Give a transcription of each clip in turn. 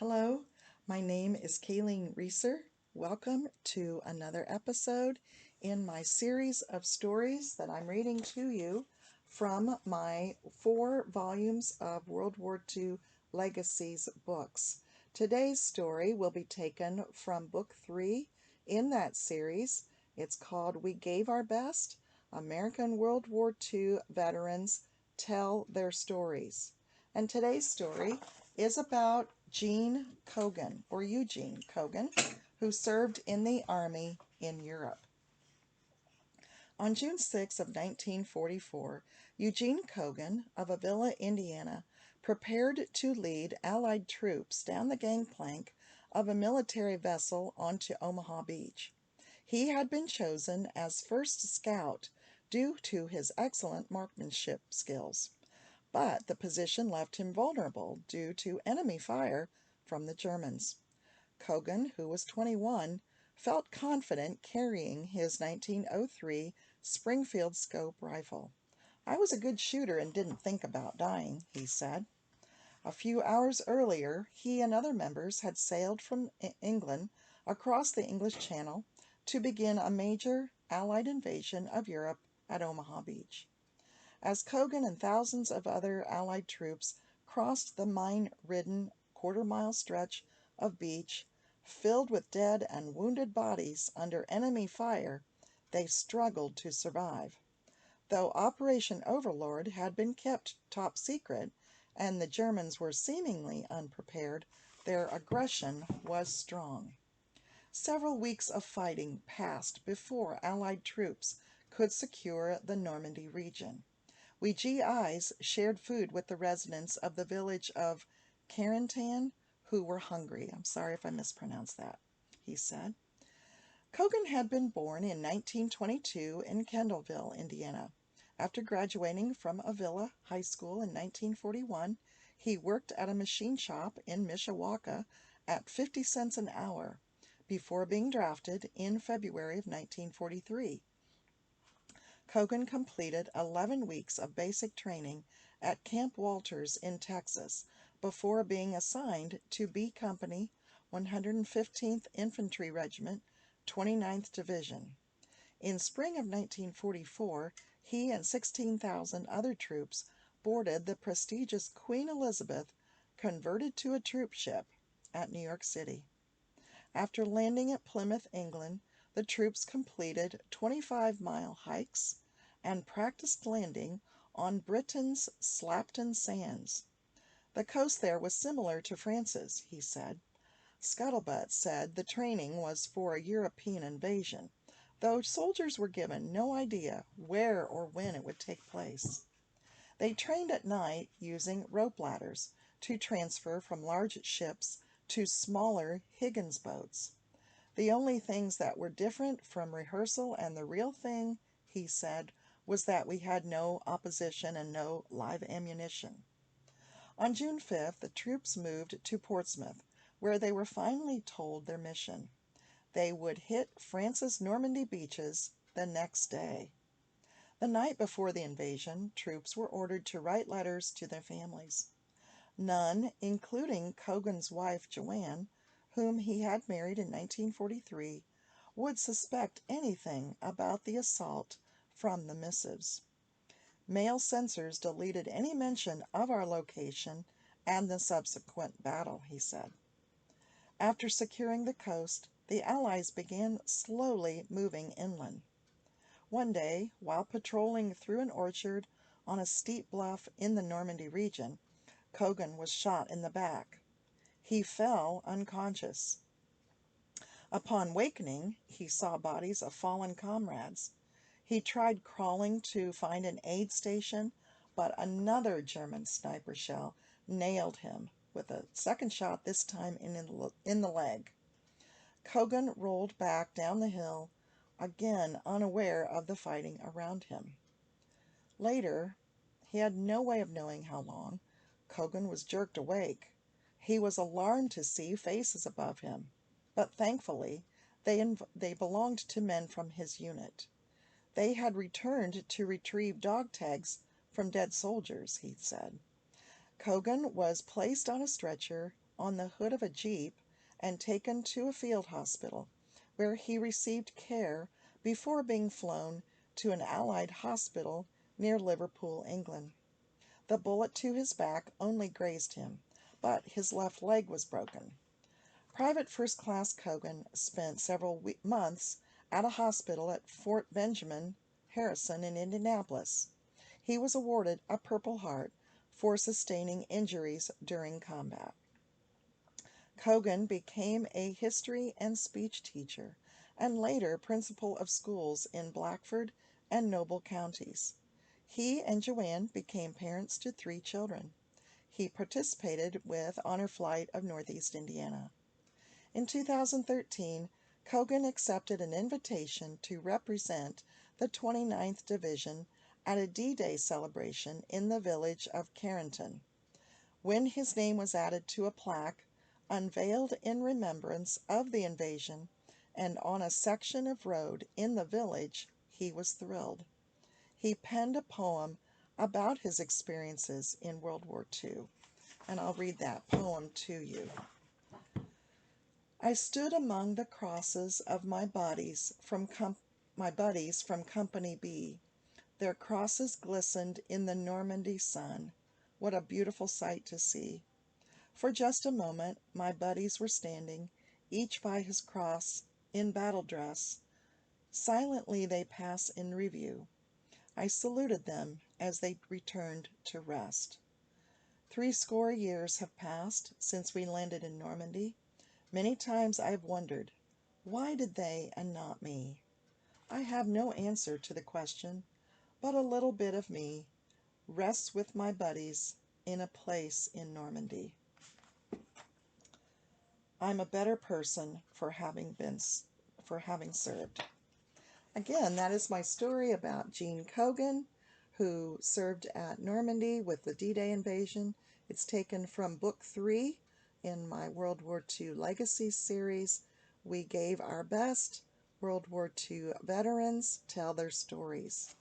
Hello, my name is Kayleen Reusser. Welcome to another episode in my series of stories that I'm reading to you from my 4 volumes of World War II Legacies books. Today's story will be taken from book 3 in that series. It's called We Gave Our Best, American World War II Veterans Tell Their Stories. And today's story is about Eugene Cogan, who served in the Army in Europe. On June 6 of 1944, Eugene Cogan of Avilla, Indiana, prepared to lead Allied troops down the gangplank of a military vessel onto Omaha Beach. He had been chosen as first scout due to his excellent marksmanship skills, but the position left him vulnerable due to enemy fire from the Germans. Cogan, who was 21, felt confident carrying his 1903 Springfield scope rifle. "I was a good shooter and didn't think about dying," he said. A few hours earlier, he and other members had sailed from England across the English Channel to begin a major Allied invasion of Europe at Omaha Beach. As Cogan and thousands of other Allied troops crossed the mine-ridden quarter-mile stretch of beach, filled with dead and wounded bodies under enemy fire, they struggled to survive. Though Operation Overlord had been kept top secret and the Germans were seemingly unprepared, their aggression was strong. Several weeks of fighting passed before Allied troops could secure the Normandy region. We GIs shared food with the residents of the village of Carentan who were hungry. I'm sorry if I mispronounced that, he said. Cogan had been born in 1922 in Kendallville, Indiana. After graduating from Avilla High School in 1941, he worked at a machine shop in Mishawaka at 50 cents an hour before being drafted in February of 1943. Cogan completed 11 weeks of basic training at Camp Walters in Texas before being assigned to B Company, 115th Infantry Regiment, 29th Division. In spring of 1944, he and 16,000 other troops boarded the prestigious Queen Elizabeth, converted to a troop ship, at New York City. After landing at Plymouth, England, the troops completed 25-mile hikes and practiced landing on Britain's Slapton Sands. The coast there was similar to France's, he said. Scuttlebutt said the training was for a European invasion, though soldiers were given no idea where or when it would take place. They trained at night using rope ladders to transfer from large ships to smaller Higgins boats. The only things that were different from rehearsal and the real thing, he said, was that we had no opposition and no live ammunition. On June 5th, the troops moved to Portsmouth, where they were finally told their mission. They would hit France's Normandy beaches the next day. The night before the invasion, troops were ordered to write letters to their families. None, including Cogan's wife Joanne, whom he had married in 1943, would suspect anything about the assault from the missives. Mail censors deleted any mention of our location and the subsequent battle, he said. After securing the coast, the Allies began slowly moving inland. One day, while patrolling through an orchard on a steep bluff in the Normandy region, Cogan was shot in the back. He fell unconscious. Upon wakening, he saw bodies of fallen comrades. He tried crawling to find an aid station, but another German sniper shell nailed him, with a second shot this time in the leg. Cogan rolled back down the hill, again unaware of the fighting around him. Later, he had no way of knowing how long, Cogan was jerked awake. He was alarmed to see faces above him, but thankfully they belonged to men from his unit. They had returned to retrieve dog tags from dead soldiers, he said. Cogan was placed on a stretcher on the hood of a Jeep and taken to a field hospital, where he received care before being flown to an Allied hospital near Liverpool, England. The bullet to his back only grazed him, but his left leg was broken. Private First Class Cogan spent several months at a hospital at Fort Benjamin Harrison in Indianapolis. He was awarded a Purple Heart for sustaining injuries during combat. Cogan became a history and speech teacher and later principal of schools in Blackford and Noble counties. He and Joanne became parents to 3 children. He participated with Honor Flight of Northeast Indiana. In 2013, Cogan accepted an invitation to represent the 29th Division at a D-Day celebration in the village of Carrington. When his name was added to a plaque unveiled in remembrance of the invasion and on a section of road in the village, he was thrilled. He penned a poem about his experiences in World War II, and I'll read that poem to you. I stood among the crosses of my buddies from Company B. Their crosses glistened in the Normandy sun. What a beautiful sight to see. For just a moment my buddies were standing, each by his cross, in battle dress. Silently they pass in review. I saluted them as they returned to rest. 70 years have passed since we landed in Normandy. Many times I have wondered, why did they and not me? I have no answer to the question, but a little bit of me rests with my buddies in a place in Normandy. I'm a better person for having served. Again, that is my story about Eugene Cogan, who served at Normandy with the D-Day invasion. It's taken from Book 3 in my World War II Legacies series. We gave our best. World War II veterans tell their stories.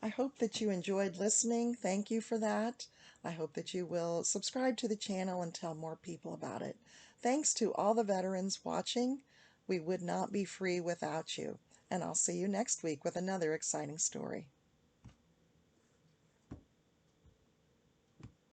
I hope that you enjoyed listening. Thank you for that. I hope that you will subscribe to the channel and tell more people about it. Thanks to all the veterans watching. We would not be free without you. And I'll see you next week with another exciting story.